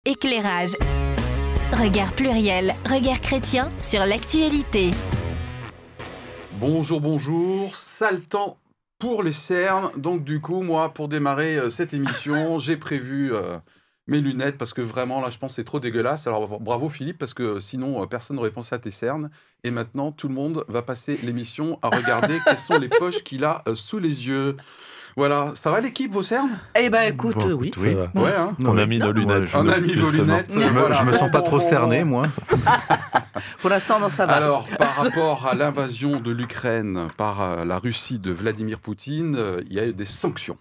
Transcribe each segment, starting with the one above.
Éclairage. Regard pluriel, regard chrétien sur l'actualité. Bonjour, bonjour. Sale temps pour les cernes. Donc du coup, moi, pour démarrer cette émission, j'ai prévu mes lunettes parce que vraiment, là, je pense que c'est trop dégueulasse. Alors bravo Philippe, parce que sinon, personne n'aurait pensé à tes cernes. Et maintenant, tout le monde va passer l'émission à regarder quelles sont les poches qu'il a sous les yeux. Voilà, ça va l'équipe, vos cernes? Eh ben écoute, Bon, oui. oui. Ça va. Ouais, hein. On a mis nos lunettes. On a mis vos lunettes. Je me sens pas trop cerné, moi. Pour l'instant, non, ça va. Alors, par rapport à l'invasion de l'Ukraine par la Russie de Vladimir Poutine, il y a eu des sanctions.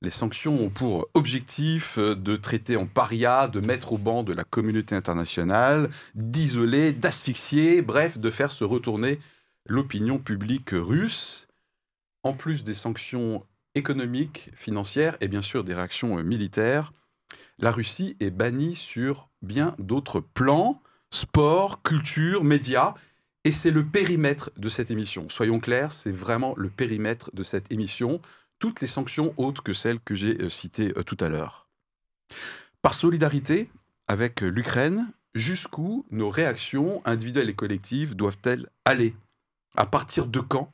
Les sanctions ont pour objectif de traiter en paria, de mettre au banc de la communauté internationale, d'isoler, d'asphyxier, bref, de faire se retourner l'opinion publique russe. En plus des sanctions économiques, financières et bien sûr des réactions militaires, la Russie est bannie sur bien d'autres plans, sport, culture, médias, et c'est le périmètre de cette émission. Soyons clairs, c'est vraiment le périmètre de cette émission, toutes les sanctions autres que celles que j'ai citées tout à l'heure. Par solidarité avec l'Ukraine, jusqu'où nos réactions individuelles et collectives doivent-elles aller? À partir de quand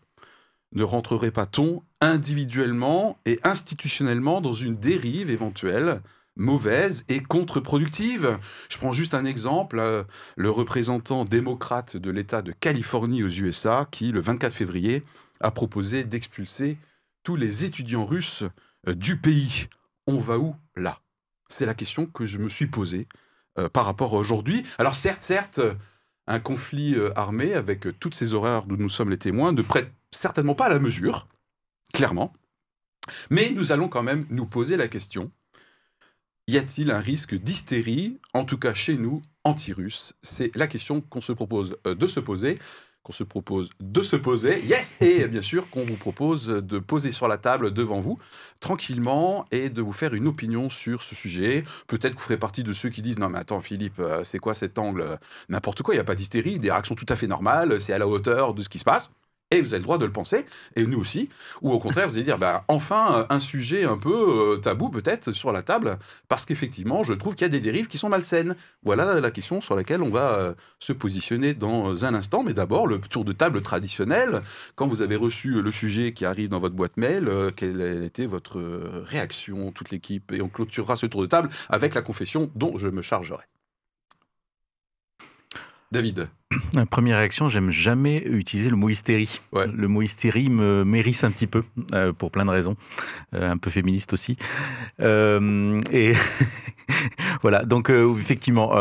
ne rentrerait pas-on individuellement et institutionnellement dans une dérive éventuelle, mauvaise et contre-productive? Je prends juste un exemple, le représentant démocrate de l'État de Californie aux USA, qui, le 24 février, a proposé d'expulser tous les étudiants russes du pays. On va où, là? C'est la question que je me suis posée par rapport à aujourd'hui. Alors certes, un conflit armé, avec toutes ces horreurs dont nous sommes les témoins, ne prête certainement pas à la mesure, clairement. Mais nous allons quand même nous poser la question, y a-t-il un risque d'hystérie, en tout cas chez nous, anti-russe? C'est la question qu'on se propose de se poser, yes, et bien sûr qu'on vous propose de poser sur la table devant vous, tranquillement, et de vous faire une opinion sur ce sujet. Peut-être que vous ferez partie de ceux qui disent « Non mais attends Philippe, c'est quoi cet angle? N'importe quoi, il n'y a pas d'hystérie, des réactions tout à fait normales, c'est à la hauteur de ce qui se passe. » Et vous avez le droit de le penser, et nous aussi. Ou au contraire, vous allez dire, enfin, un sujet un peu tabou peut-être sur la table, parce qu'effectivement, je trouve qu'il y a des dérives qui sont malsaines. Voilà la question sur laquelle on va se positionner dans un instant. Mais d'abord, le tour de table traditionnel. Quand vous avez reçu le sujet qui arrive dans votre boîte mail, quelle a été votre réaction, toute l'équipe? Et on clôturera ce tour de table avec la confession dont je me chargerai. David. Première réaction, j'aime jamais utiliser le mot hystérie. Ouais. Le mot hystérie me mérisse un petit peu, pour plein de raisons, un peu féministe aussi. Et voilà, donc effectivement,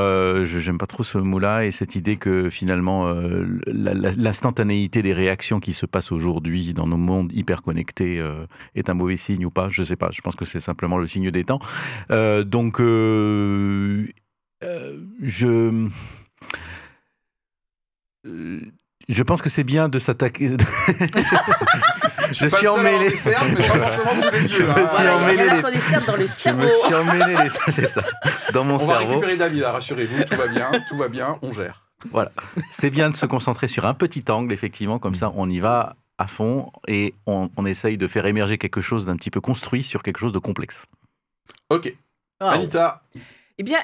j'aime pas trop ce mot-là, et cette idée que finalement, l'instantanéité des réactions qui se passent aujourd'hui dans nos mondes hyper connectés est un mauvais signe ou pas, je sais pas, je pense que c'est simplement le signe des temps. Je pense que c'est bien de s'attaquer. Je suis emmêlé. Je me suis emmêlé, c'est ça, dans mon cerveau. On va récupérer David, rassurez-vous, tout va bien, on gère. Voilà, c'est bien de se concentrer sur un petit angle, effectivement, comme ça on y va à fond et on essaye de faire émerger quelque chose d'un petit peu construit sur quelque chose de complexe. Ok. Wow. Anita. Eh bien,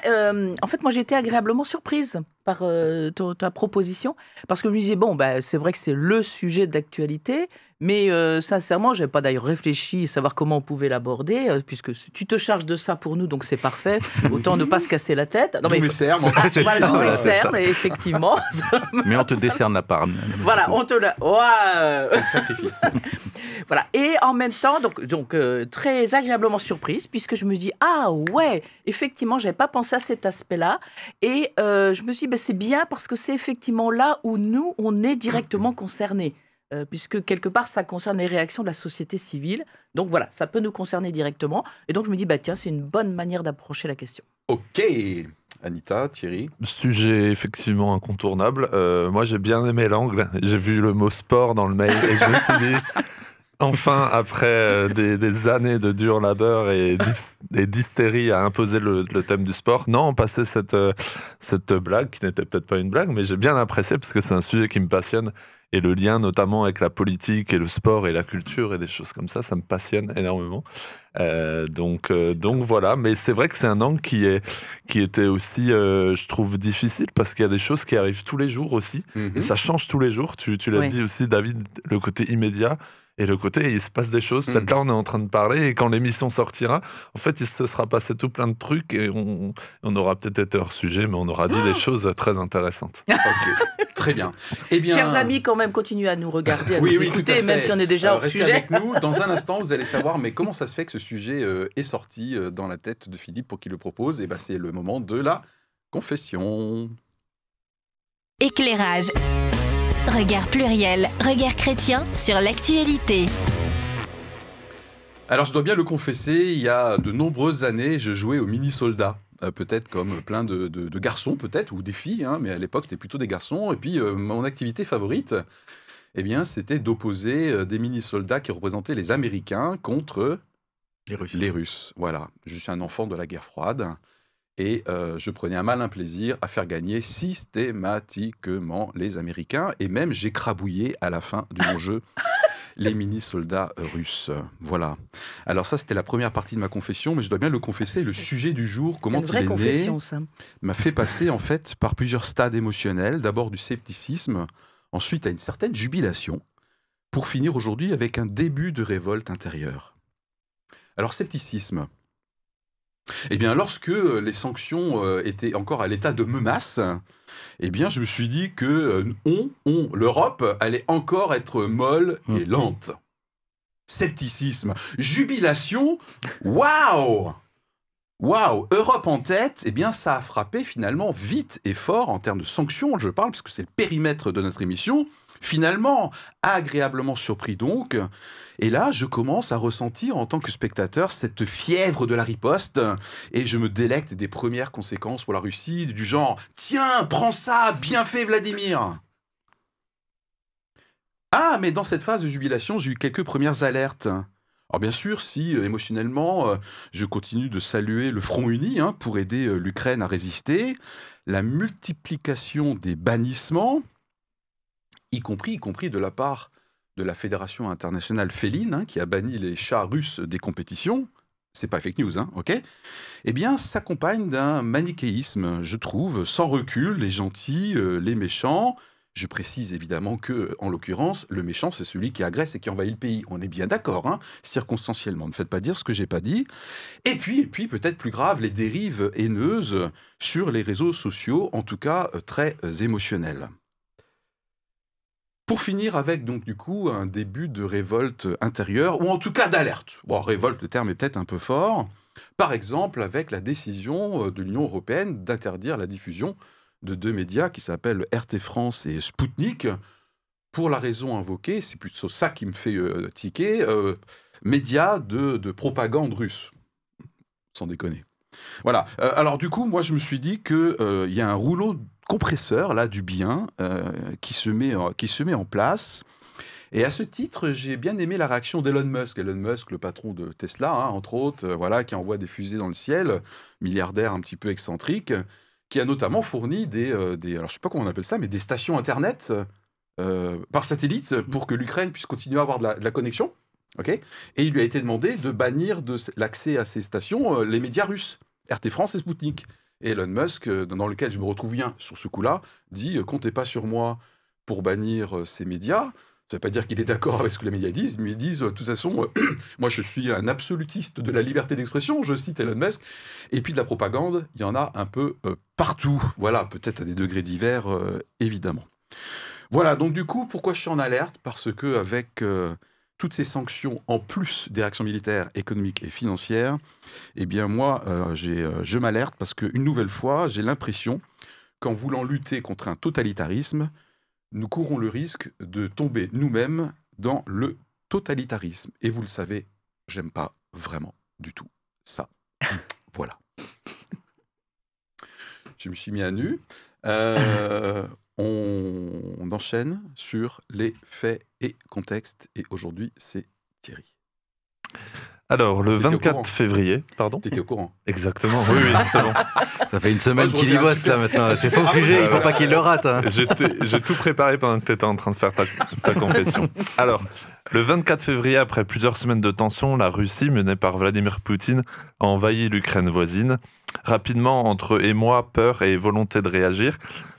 en fait, moi, j'ai été agréablement surprise par ta proposition, parce que je me disais, bon, c'est vrai que c'est le sujet d'actualité, mais sincèrement, je n'avais pas d'ailleurs réfléchi à savoir comment on pouvait l'aborder, puisque tu te charges de ça pour nous, donc c'est parfait, autant ne pas se casser la tête. Non, mais les cernes, voilà, les cernes, effectivement. Mais on te décerne la part. Voilà, on te la... Voilà, et en même temps, donc très agréablement surprise, puisque je me dis, ah ouais, effectivement, je n'avais pas pensé à cet aspect-là, et je me suis dit, c'est bien, parce que c'est effectivement là où nous, on est directement concernés, puisque quelque part, ça concerne les réactions de la société civile, donc voilà, ça peut nous concerner directement, et donc je me dis, tiens, c'est une bonne manière d'approcher la question. Ok. Anita, Thierry. Sujet effectivement incontournable. Moi, j'ai bien aimé l'angle. J'ai vu le mot sport dans le mail et je me suis dit... Enfin, après des années de dur labeur et d'hystérie à imposer le thème du sport, non, on passait cette blague, qui n'était peut-être pas une blague, mais j'ai bien apprécié parce que c'est un sujet qui me passionne Et le lien notamment avec la politique et le sport et la culture et des choses comme ça me passionne énormément. Donc voilà, mais c'est vrai que c'est un angle qui était aussi, je trouve, difficile parce qu'il y a des choses qui arrivent tous les jours aussi, et ça change tous les jours. Tu l'as dit aussi, David, le côté immédiat. Et le côté, il se passe des choses. Là, on est en train de parler, et quand l'émission sortira, en fait, il se sera passé tout plein de trucs, et on aura peut-être été hors sujet, mais on aura dit des choses très intéressantes. Ok, très bien. Eh bien, chers amis, quand même, continuez à nous regarder, à nous tout à écouter, fait. même si on est déjà hors Restez sujet. avec nous. Dans un instant, vous allez savoir, mais comment ça se fait que ce sujet est sorti dans la tête de Philippe pour qu'il le propose. Et ben, c'est le moment de la confession. Éclairage. Regard pluriel, regard chrétien sur l'actualité. Alors, je dois bien le confesser, il y a de nombreuses années, je jouais aux mini-soldats. Peut-être comme plein de garçons, peut-être, ou des filles, hein, mais à l'époque, c'était plutôt des garçons. Et puis, mon activité favorite, eh bien, c'était d'opposer des mini-soldats qui représentaient les Américains contre les Russes. Voilà, je suis un enfant de la guerre froide. Et je prenais un malin plaisir à faire gagner systématiquement les Américains. Et même, j'écrabouillais à la fin de mon jeu les mini-soldats russes. Voilà. Alors ça, c'était la première partie de ma confession, mais je dois bien le confesser, le sujet du jour, comment il est né, m'a fait passer en fait par plusieurs stades émotionnels. D'abord du scepticisme, ensuite à une certaine jubilation, pour finir aujourd'hui avec un début de révolte intérieure. Alors, scepticisme. Eh bien, lorsque les sanctions étaient encore à l'état de menace, eh bien, je me suis dit que l'Europe allait encore être molle et lente. Scepticisme, jubilation, waouh! Waouh! Europe en tête, eh bien, ça a frappé finalement vite et fort en termes de sanctions, je parle, parce que c'est le périmètre de notre émission. Finalement, agréablement surpris donc. Et là, je commence à ressentir en tant que spectateur cette fièvre de la riposte et je me délecte des premières conséquences pour la Russie, du genre « Tiens, prends ça, bien fait Vladimir !» Ah, mais dans cette phase de jubilation, j'ai eu quelques premières alertes. Alors bien sûr, si émotionnellement, je continue de saluer le front uni pour aider l'Ukraine à résister, la multiplication des bannissements, y compris de la part de la Fédération internationale féline, qui a banni les chats russes des compétitions, c'est pas fake news, ok? Eh bien, s'accompagne d'un manichéisme, je trouve, sans recul, les gentils, les méchants. Je précise évidemment que, en l'occurrence, le méchant, c'est celui qui agresse et qui envahit le pays. On est bien d'accord, circonstanciellement. Ne faites pas dire ce que j'ai pas dit. Et puis, peut-être plus grave, les dérives haineuses sur les réseaux sociaux, en tout cas très émotionnelles. Pour finir avec, donc, du coup, un début de révolte intérieure, ou en tout cas d'alerte. Bon, révolte, le terme est peut-être un peu fort. Par exemple, avec la décision de l'Union européenne d'interdire la diffusion de 2 médias qui s'appellent RT France et Sputnik, pour la raison invoquée, c'est plutôt ça qui me fait tiquer, médias de propagande russe. Sans déconner. Voilà. Alors, du coup, moi, je me suis dit qu'il y a un rouleau compresseur là du bien qui se met en place. Et à ce titre, j'ai bien aimé la réaction d'Elon Musk. Elon Musk, le patron de Tesla, entre autres, voilà, qui envoie des fusées dans le ciel, milliardaire un petit peu excentrique, qui a notamment fourni alors je sais pas comment on appelle ça, mais des stations internet par satellite pour que l'Ukraine puisse continuer à avoir de la connexion. Okay, et il lui a été demandé de bannir de l'accès à ces stations les médias russes, RT France et Sputnik. Et Elon Musk, dans lequel je me retrouve bien sur ce coup-là, dit « Comptez pas sur moi pour bannir ces médias ». Ça ne veut pas dire qu'il est d'accord avec ce que les médias disent, mais ils disent, de toute façon, moi je suis un absolutiste de la liberté d'expression, je cite Elon Musk, et puis de la propagande, il y en a un peu partout. Voilà, peut-être à des degrés divers, évidemment. Voilà, donc du coup, pourquoi je suis en alerte? Parce qu'avec toutes ces sanctions, en plus des réactions militaires, économiques et financières, eh bien moi, je m'alerte parce qu'une nouvelle fois, j'ai l'impression qu'en voulant lutter contre un totalitarisme, nous courons le risque de tomber nous-mêmes dans le totalitarisme. Et vous le savez, j'aime pas vraiment du tout ça. Voilà. Je me suis mis à nu. On enchaîne sur les faits et contextes. Et aujourd'hui, c'est Thierry. Alors, le T'étais au 24 courant. février, pardon. T'étais au courant. Exactement, oui, c'est bon. Ça fait une semaine Moi, je qu'il y reviens bosse là super- maintenant. C'est son super- sujet, il Ah, faut pas qu'il le rate. Hein. J'ai tout préparé pendant que tu étais en train de faire ta confession. Alors, le 24 février, après plusieurs semaines de tension, la Russie, menée par Vladimir Poutine, a envahi l'Ukraine voisine. Rapidement, entre émoi, peur et volonté de réagir,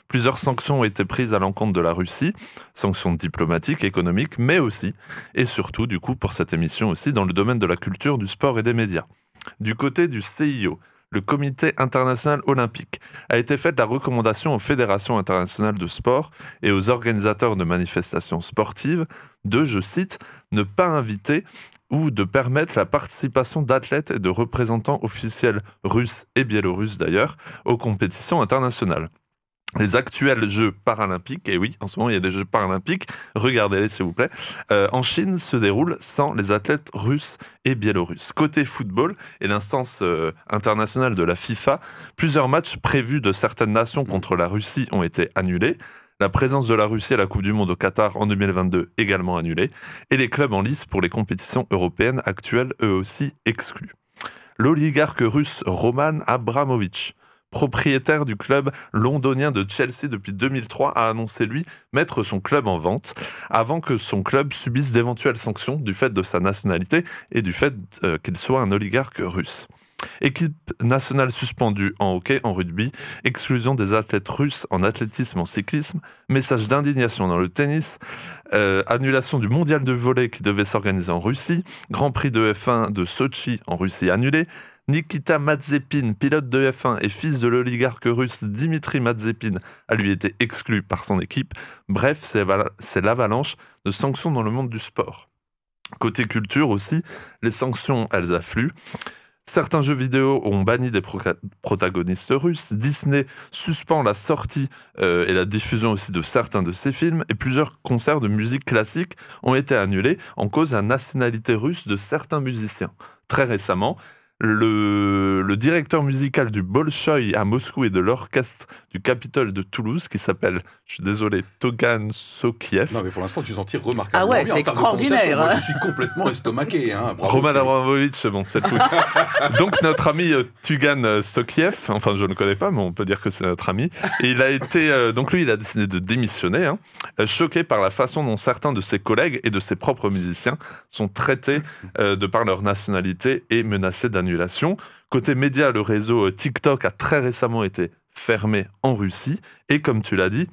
plusieurs sanctions ont été prises à l'encontre de la Russie, sanctions diplomatiques, économiques, mais aussi, et surtout, du coup, pour cette émission aussi, dans le domaine de la culture, du sport et des médias. Du côté du CIO, le Comité international olympique, a été faite la recommandation aux fédérations internationales de sport et aux organisateurs de manifestations sportives de, je cite, ne pas inviter ou de permettre la participation d'athlètes et de représentants officiels russes et biélorusses d'ailleurs aux compétitions internationales. Les actuels Jeux paralympiques, et oui, en ce moment il y a des Jeux paralympiques, regardez-les s'il vous plaît, en Chine se déroulent sans les athlètes russes et biélorusses. Côté football et l'instance internationale de la FIFA, plusieurs matchs prévus de certaines nations contre la Russie ont été annulés. La présence de la Russie à la Coupe du Monde au Qatar en 2022 également annulée. Et les clubs en lice pour les compétitions européennes actuelles eux aussi exclus. L'oligarque russe Roman Abramovich, propriétaire du club londonien de Chelsea depuis 2003, a annoncé, lui, mettre son club en vente avant que son club subisse d'éventuelles sanctions du fait de sa nationalité et du fait qu'il soit un oligarque russe. Équipe nationale suspendue en hockey, en rugby, exclusion des athlètes russes en athlétisme, en cyclisme, message d'indignation dans le tennis, annulation du mondial de volley qui devait s'organiser en Russie, Grand Prix de F1 de Sochi en Russie annulé, Nikita Mazepin, pilote de F1 et fils de l'oligarque russe Dimitri Mazepin, a lui été exclu par son équipe. Bref, c'est l'avalanche de sanctions dans le monde du sport. Côté culture aussi, les sanctions, elles affluent. Certains jeux vidéo ont banni des protagonistes russes. Disney suspend la sortie et la diffusion aussi de certains de ses films. Et plusieurs concerts de musique classique ont été annulés en cause de la nationalité russe de certains musiciens. Très récemment, le directeur musical du Bolchoï à Moscou et de l'orchestre du Capitole de Toulouse, qui s'appelle, je suis désolé, Togan Sokiev. Non, mais pour l'instant, tu t'en tires remarquablement. Ah ouais, bien. c'est En termes de prononciation, extraordinaire, Moi, hein. je suis complètement estomaqué. Hein. Bravo, Roman Thierry. Abramovich, c'est bon, c'est le foot. Donc notre ami Tugan Sokiev, enfin je ne le connais pas, mais on peut dire que c'est notre ami, et il a été, donc lui il a décidé de démissionner, hein, choqué par la façon dont certains de ses collègues et de ses propres musiciens sont traités de par leur nationalité et menacés d'annulation. Côté média, le réseau TikTok a très récemment été fermé en Russie, et comme tu l'as dit,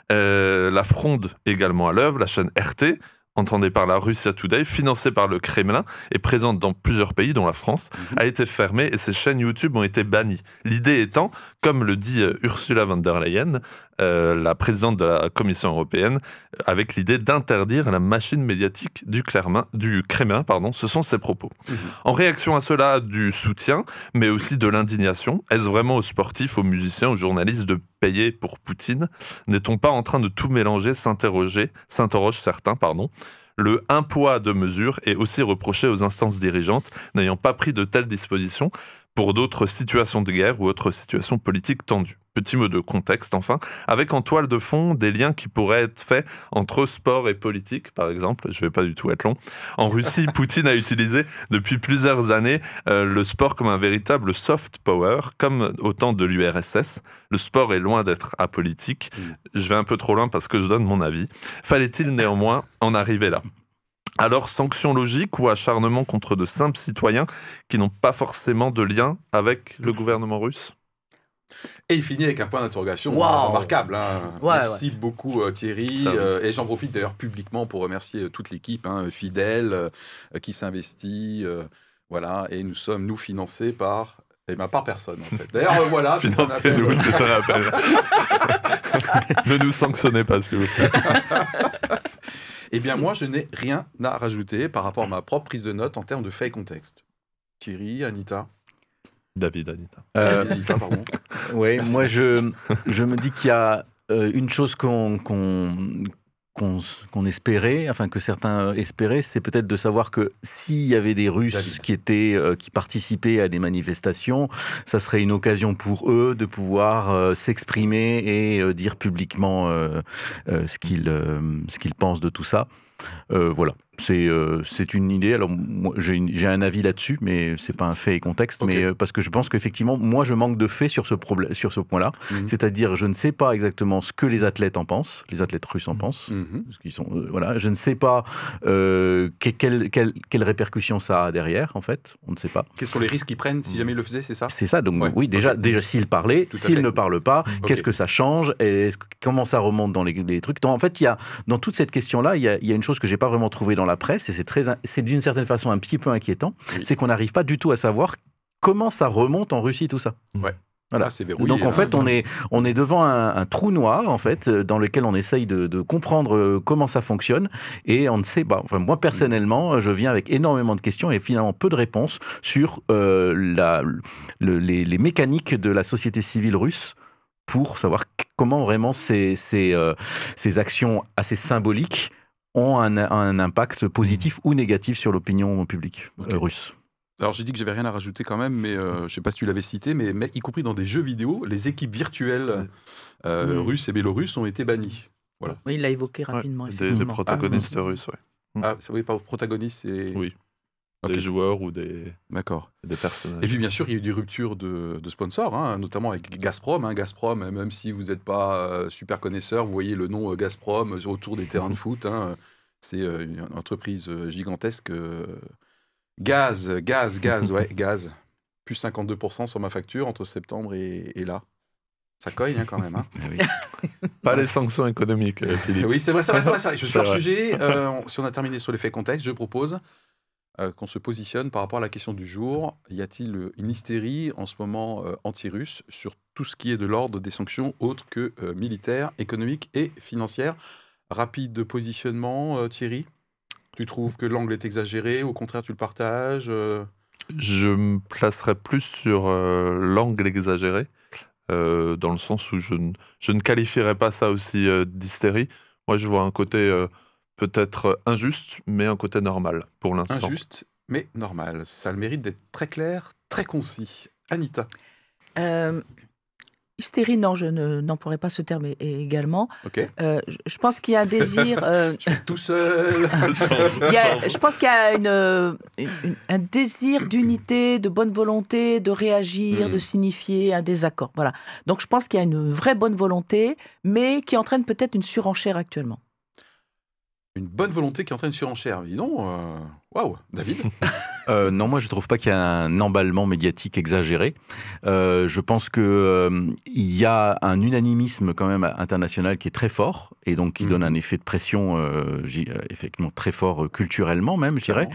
la fronde également à l'œuvre, la chaîne RT, entendue par la Russia Today, financée par le Kremlin et présente dans plusieurs pays, dont la France, a été fermée et ses chaînes YouTube ont été bannies. L'idée étant, comme le dit Ursula von der Leyen, la présidente de la Commission européenne, avec l'idée d'interdire la machine médiatique du Kremlin, ce sont ses propos. En réaction à cela, du soutien, mais aussi de l'indignation. Est-ce vraiment aux sportifs, aux musiciens, aux journalistes de payer pour Poutine? N'est-on pas en train de tout mélanger? S'interrogent certains, pardon. Le un poids, deux mesures est aussi reproché aux instances dirigeantes n'ayant pas pris de telles dispositions pour d'autres situations de guerre ou autres situations politiques tendues. Petit mot de contexte enfin, avec en toile de fond des liens qui pourraient être faits entre sport et politique, par exemple, je ne vais pas du tout être long. En Russie, Poutine a utilisé depuis plusieurs années le sport comme un véritable soft power, comme au temps de l'URSS. Le sport est loin d'être apolitique. Je vais un peu trop loin parce que je donne mon avis. Fallait-il néanmoins en arriver là ? Alors, sanctions logiques ou acharnement contre de simples citoyens qui n'ont pas forcément de lien avec le gouvernement russe ? Et il finit avec un point d'interrogation Wow. remarquable. Hein. Ouais, Merci beaucoup Thierry. Et j'en profite d'ailleurs publiquement pour remercier toute l'équipe fidèle qui s'investit. Voilà. Et nous sommes, nous, financés par... par personne, en fait. D'ailleurs, voilà. c'est un appel. Financez-nous, c'est un appel. Ne nous sanctionnez pas, s'il vous plaît. Eh bien, moi, je n'ai rien à rajouter par rapport à ma propre prise de notes en termes de fait et contexte. Thierry, Anita. David, Anita. Anita, pardon. Oui, Merci. moi je me dis qu'il y a une chose qu'on espérait, enfin que certains espéraient, c'est peut-être de savoir que s'il y avait des Russes David. qui participaient à des manifestations, ça serait une occasion pour eux de pouvoir s'exprimer et dire publiquement ce qu'ils pensent de tout ça. Voilà, c'est une idée. Alors moi, j'ai un avis là-dessus, mais c'est pas un fait et contexte. Ok. Mais parce que je pense qu'effectivement, moi, je manque de faits sur ce point-là. C'est-à-dire, je ne sais pas exactement ce que les athlètes en pensent, les athlètes russes en pensent. Parce qu'ils sont, voilà, je ne sais pas quelles répercussions ça a derrière. En fait, on ne sait pas. Quels sont les risques qu'ils prennent si jamais ils le faisaient, c'est ça? C'est ça. Donc Ouais, oui, déjà s'ils parlaient, Tout à s'ils fait. ne parlent pas, Ok. qu'est-ce que ça change et comment ça remonte dans les trucs. Donc, en fait, il y a dans toute cette question-là, il y a une chose que j'ai pas vraiment trouvée dans la presse et c'est d'une certaine façon un petit peu inquiétant, Oui. c'est qu'on n'arrive pas du tout à savoir comment ça remonte en Russie tout ça. Ouais. Voilà. Ah, c'est verrouillé, Donc en hein. fait, on est devant un trou noir en fait, dans lequel on essaye de comprendre comment ça fonctionne et on ne sait pas. Enfin, moi personnellement, je viens avec énormément de questions et finalement peu de réponses sur les mécaniques de la société civile russe pour savoir comment vraiment ces actions assez symboliques ont un impact positif ou négatif sur l'opinion publique russe. Alors j'ai dit que j'avais rien à rajouter quand même, mais je sais pas si tu l'avais cité, mais y compris dans des jeux vidéo, les équipes virtuelles russes et biélorusses ont été bannies. Voilà. Oui, il l'a évoqué rapidement. Des effectivement. protagonistes russes, ouais. Ah, oui, pas protagonistes, c'est... Oui. Ok. Des joueurs ou des D'accord. personnages. Et puis bien sûr, il y a eu des ruptures de sponsors, hein, notamment avec Gazprom. Gazprom, même si vous n'êtes pas super connaisseur, vous voyez le nom Gazprom autour des terrains de foot. C'est une entreprise gigantesque. Gaz, ouais, gaz. Plus 52% sur ma facture entre septembre et là. Ça cogne quand même. Hein. Pas les sanctions économiques, Philippe. Oui, c'est vrai. Je suis hors vrai. sujet. Si on a terminé sur l'effet contexte, je propose qu'on se positionne par rapport à la question du jour. Y a-t-il une hystérie en ce moment anti-russe sur tout ce qui est de l'ordre des sanctions autres que militaires, économiques et financières? Rapide positionnement, Thierry? Tu trouves que l'angle est exagéré? Au contraire, tu le partages? Je me placerais plus sur l'angle exagéré, dans le sens où je ne qualifierais pas ça aussi d'hystérie. Moi, je vois un côté peut-être injuste, mais un côté normal pour l'instant. Injuste, mais normal. Ça a le mérite d'être très clair, très concis. Anita? Hystérie, non, je n'en pourrais pas ce terme également. Ok. Je pense qu'il y a un désir... Je suis tout seul. je pense qu'il y a un désir d'unité, de bonne volonté, de réagir, de signifier un désaccord. Voilà. Donc je pense qu'il y a une vraie bonne volonté, mais qui entraîne peut-être une surenchère actuellement. Une bonne volonté qui entraîne une surenchère. Dis donc, waouh, David? Non, moi je trouve pas qu'il y a un emballement médiatique exagéré. Je pense que il y a un unanimisme quand même international qui est très fort et donc qui donne un effet de pression effectivement très fort culturellement même, je dirais.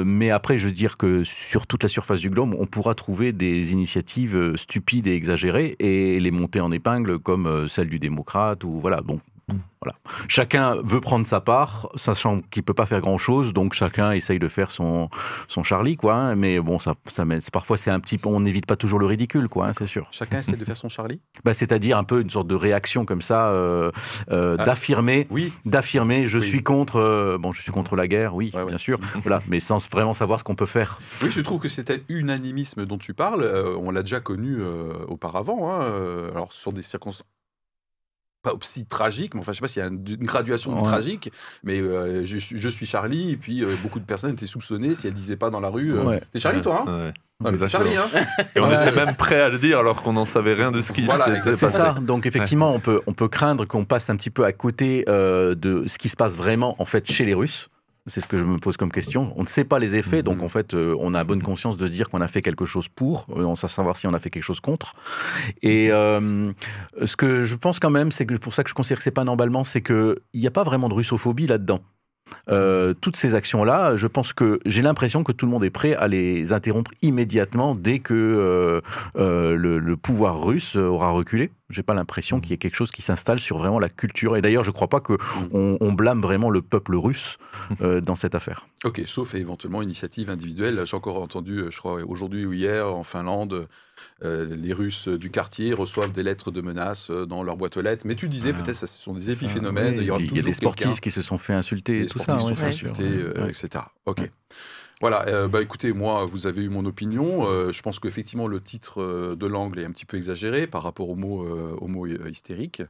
Mais après, je veux dire que sur toute la surface du globe, on pourra trouver des initiatives stupides et exagérées et les monter en épingle comme celle du démocrate ou voilà. Bon. Voilà. Chacun veut prendre sa part, sachant qu'il ne peut pas faire grand-chose, donc chacun essaye de faire son Charlie, quoi. Hein, mais bon, parfois, c'est un petit peu, on n'évite pas toujours le ridicule, quoi, hein, c'est sûr. Chacun essaie de faire son Charlie? C'est-à-dire un peu une sorte de réaction comme ça, d'affirmer, je suis contre, je suis contre la guerre, oui, bien sûr, voilà, mais sans vraiment savoir ce qu'on peut faire. Oui, je trouve que c'était unanimisme dont tu parles, on l'a déjà connu auparavant, alors sur des circonstances pas aussi tragique, mais enfin, je sais pas s'il y a une graduation de tragique, mais je suis Charlie, et puis beaucoup de personnes étaient soupçonnées si elles disaient pas dans la rue. T'es Charlie, toi, hein? Ouais. T'es Charlie, hein? Et on était même prêt à le dire alors qu'on n'en savait rien de ce qui s'était passé. C'est ça. Donc effectivement, on peut craindre qu'on passe un petit peu à côté de ce qui se passe vraiment en fait chez les Russes. C'est ce que je me pose comme question. On ne sait pas les effets, donc en fait, on a bonne conscience de se dire qu'on a fait quelque chose pour, on sait savoir si on a fait quelque chose contre. Et ce que je pense quand même, c'est que pour ça que je considère que c'est pas un emballement, c'est qu'il n'y a pas vraiment de russophobie là-dedans. Toutes ces actions-là, je pense que j'ai l'impression que tout le monde est prêt à les interrompre immédiatement dès que le pouvoir russe aura reculé. J'ai pas l'impression qu'il y ait quelque chose qui s'installe sur vraiment la culture. Et d'ailleurs, je crois pas qu'on blâme vraiment le peuple russe dans cette affaire. Ok, sauf éventuellement initiative individuelle. J'ai encore entendu, je crois, aujourd'hui ou hier, en Finlande, les Russes du quartier reçoivent des lettres de menaces dans leur boîte aux lettres. Mais tu disais, peut-être, ce sont des épiphénomènes. Oui, il y a des sportifs qui se sont fait insulter, tout ça. Oui, etc. Ok. Voilà, écoutez, moi, vous avez eu mon opinion. Je pense qu'effectivement, le titre de l'angle est un petit peu exagéré par rapport au mot hystérique.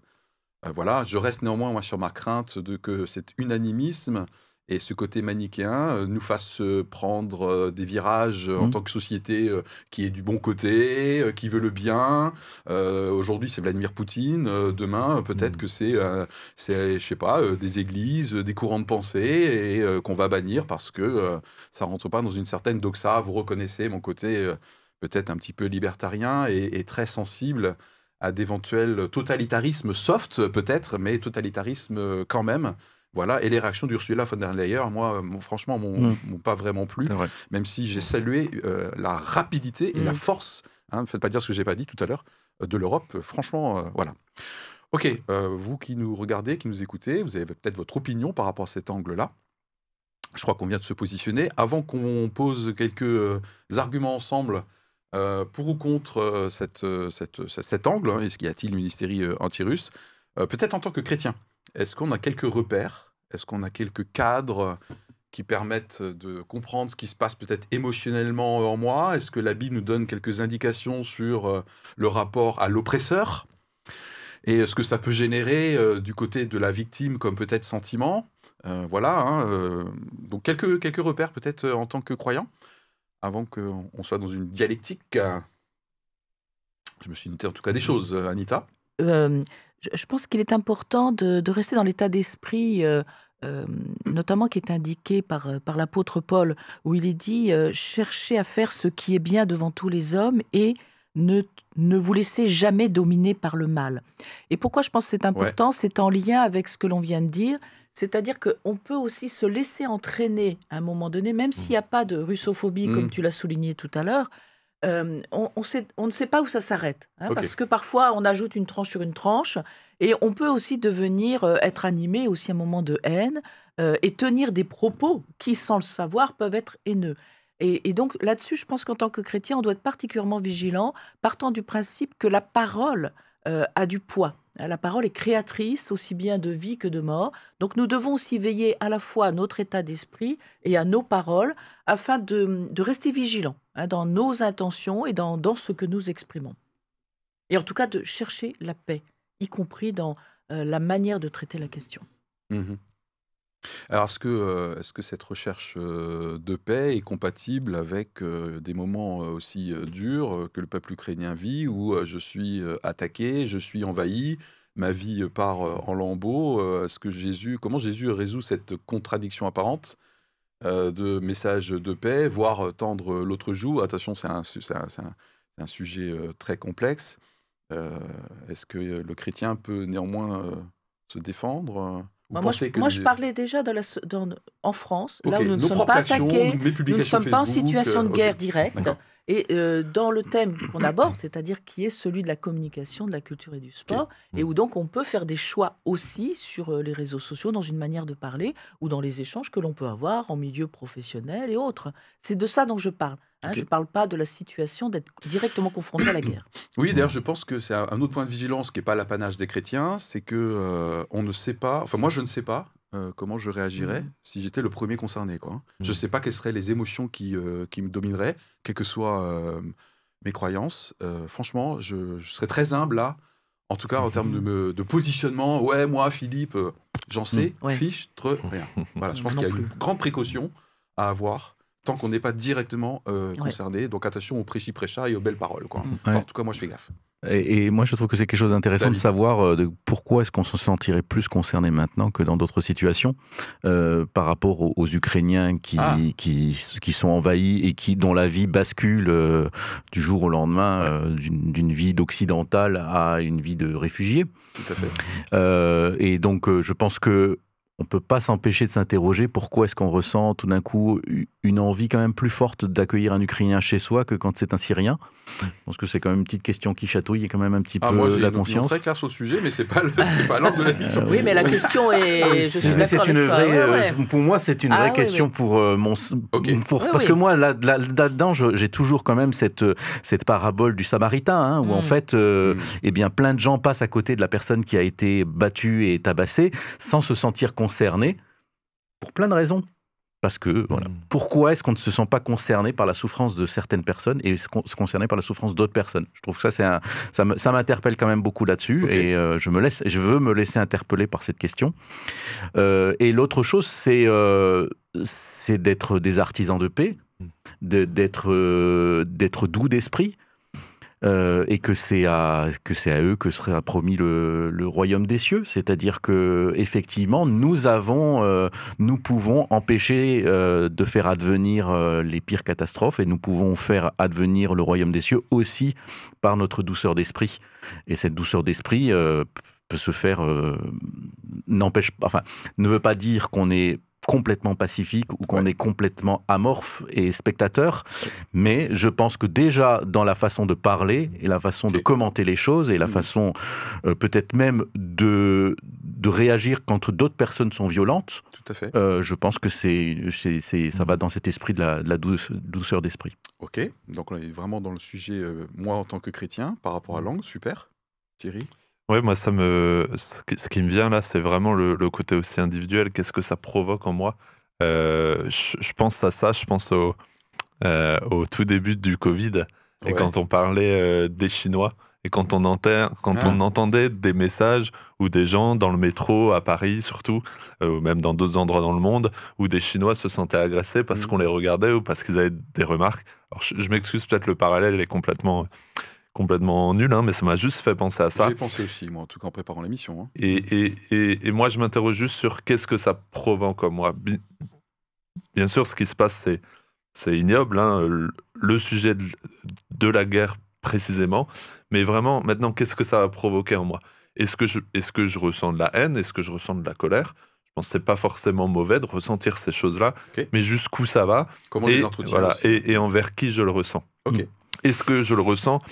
Voilà, je reste néanmoins moi, sur ma crainte que cet unanimisme et ce côté manichéen nous fasse prendre des virages en tant que société qui est du bon côté, qui veut le bien. Aujourd'hui, c'est Vladimir Poutine. Demain, peut-être que c'est, je sais pas, des églises, des courants de pensée et qu'on va bannir parce que ça rentre pas dans une certaine doxa. Vous reconnaissez mon côté peut-être un petit peu libertarien et très sensible à d'éventuels totalitarismes soft, peut-être, mais totalitarisme quand même. Voilà, et les réactions d'Ursula von der Leyen, moi, franchement, m'ont pas vraiment plu, même si j'ai salué la rapidité et la force, ne faites pas dire ce que j'ai pas dit tout à l'heure, de l'Europe, franchement, voilà. Ok, vous qui nous regardez, qui nous écoutez, vous avez peut-être votre opinion par rapport à cet angle-là. Je crois qu'on vient de se positionner. Avant qu'on pose quelques arguments ensemble pour ou contre cet angle, est-ce qu'il y a-t-il une hystérie anti-russe, peut-être en tant que chrétien, est-ce qu'on a quelques repères, est-ce qu'on a quelques cadres qui permettent de comprendre ce qui se passe peut-être émotionnellement en moi? Est-ce que la Bible nous donne quelques indications sur le rapport à l'oppresseur et ce que ça peut générer du côté de la victime comme peut-être sentiment? Voilà, donc quelques repères peut-être en tant que croyant, avant qu'on soit dans une dialectique. Je me suis noté en tout cas des choses, Anita. Je pense qu'il est important de rester dans l'état d'esprit, notamment qui est indiqué par l'apôtre Paul, où il est dit « Cherchez à faire ce qui est bien devant tous les hommes et ne vous laissez jamais dominer par le mal. » Et pourquoi je pense que c'est important? C'est en lien avec ce que l'on vient de dire, c'est-à-dire qu'on peut aussi se laisser entraîner à un moment donné, même s'il n'y a pas de russophobie, comme tu l'as souligné tout à l'heure. On ne sait pas où ça s'arrête, parce que parfois on ajoute une tranche sur une tranche et on peut aussi devenir être animé aussi à un moment de haine et tenir des propos qui, sans le savoir, peuvent être haineux. Et donc là-dessus, je pense qu'en tant que chrétien, on doit être particulièrement vigilant, partant du principe que la parole a du poids. La parole est créatrice aussi bien de vie que de mort. Donc nous devons aussi veiller à la fois à notre état d'esprit et à nos paroles afin de rester vigilants dans nos intentions et dans ce que nous exprimons. Et en tout cas de chercher la paix, y compris dans la manière de traiter la question. Alors est-ce que cette recherche de paix est compatible avec des moments aussi durs que le peuple ukrainien vit, où je suis attaqué, je suis envahi, ma vie part en lambeaux? Comment Jésus résout cette contradiction apparente de message de paix, voire tendre l'autre joue? Attention, c'est un sujet très complexe. Est-ce que le chrétien peut néanmoins se défendre? Moi, je parlais déjà en France, là où nous ne sommes pas attaqués, nous ne sommes pas en situation de guerre directe. Et dans le thème qu'on aborde, c'est-à-dire qui est celui de la communication, de la culture et du sport, et où donc on peut faire des choix aussi sur les réseaux sociaux, dans une manière de parler, ou dans les échanges que l'on peut avoir en milieu professionnel et autres. C'est de ça dont je parle. Je ne parle pas de la situation d'être directement confronté à la guerre. Oui, d'ailleurs, je pense que c'est un autre point de vigilance qui n'est pas l'apanage des chrétiens, c'est que on ne sait pas, enfin moi je ne sais pas comment je réagirais si j'étais le premier concerné, quoi. Je ne sais pas quelles seraient les émotions qui me domineraient, quelles que soient mes croyances. Franchement, je serais très humble là, en tout cas en termes de positionnement. Ouais, moi, Philippe, j'en sais, fiche, rien. Voilà, je pense qu'il y a une grande précaution à avoir tant qu'on n'est pas directement concerné. Donc attention au prêchi-prêcha et aux belles paroles, quoi. Enfin, en tout cas, moi, je fais gaffe. Et moi, je trouve que c'est quelque chose d'intéressant de savoir pourquoi est-ce qu'on se sentirait plus concerné maintenant que dans d'autres situations par rapport aux Ukrainiens qui sont envahis et dont la vie bascule du jour au lendemain d'une vie d'occidental à une vie de réfugié. Tout à fait. Et donc, je pense que on ne peut pas s'empêcher de s'interroger pourquoi est-ce qu'on ressent tout d'un coup une envie quand même plus forte d'accueillir un Ukrainien chez soi que quand c'est un Syrien. Je pense que c'est quand même une petite question qui chatouille quand même un petit peu moi, j'ai la une opinion conscience. très claire sur le sujet, mais c'est pas l'ordre de la mission. Oui, mais la question est... Je suis d'accord avec toi. Pour moi, c'est une vraie question pour mon... Parce que moi, là-dedans, j'ai toujours quand même cette parabole du Samaritain, où en fait, eh bien, plein de gens passent à côté de la personne qui a été battue et tabassée sans se sentir concernés pour plein de raisons. Parce que, voilà. Pourquoi est-ce qu'on ne se sent pas concerné par la souffrance de certaines personnes et se concerné par la souffrance d'autres personnes? Je trouve que ça m'interpelle quand même beaucoup là-dessus, et je veux me laisser interpeller par cette question. Et l'autre chose, c'est d'être des artisans de paix, d'être doux d'esprit, et que c'est à eux que sera promis le royaume des cieux. C'est-à-dire que effectivement, nous pouvons empêcher de faire advenir les pires catastrophes, et nous pouvons faire advenir le royaume des cieux aussi par notre douceur d'esprit. Et cette douceur d'esprit peut se faire, ne veut pas dire qu'on est complètement pacifique ou qu'on est complètement amorphe et spectateur, mais je pense que déjà dans la façon de parler et la façon de commenter les choses et la façon peut-être même de réagir quand d'autres personnes sont violentes, tout à fait. Je pense que ça va dans cet esprit de la douceur d'esprit. Ok, donc on est vraiment dans le sujet, moi en tant que chrétien, par rapport à langue, super. Thierry? Oui, moi, ce qui me vient là, c'est vraiment le côté aussi individuel. Qu'est-ce que ça provoque en moi? Je pense à ça, je pense au tout début du Covid, et quand on parlait des Chinois, et quand on entendait des messages où des gens dans le métro, à Paris surtout, ou même dans d'autres endroits dans le monde, où des Chinois se sentaient agressés parce qu'on les regardait ou parce qu'ils avaient des remarques. Alors, je m'excuse, peut-être le parallèle est complètement nul, hein, mais ça m'a juste fait penser à ça. J'ai pensé aussi, moi, en tout cas en préparant l'émission. Hein. Et moi, je m'interroge juste sur qu'est-ce que ça provoque en moi. Bien sûr, ce qui se passe, c'est ignoble, hein, le sujet de la guerre précisément, mais vraiment, maintenant, qu'est-ce que ça va provoquer en moi? Est-ce que je ressens de la haine? Est-ce que je ressens de la colère? Je pense que c'est pas forcément mauvais de ressentir ces choses-là, mais jusqu'où ça va? Comment les entretiens voilà, aussi. et envers qui je le ressens? Est-ce que je le ressens?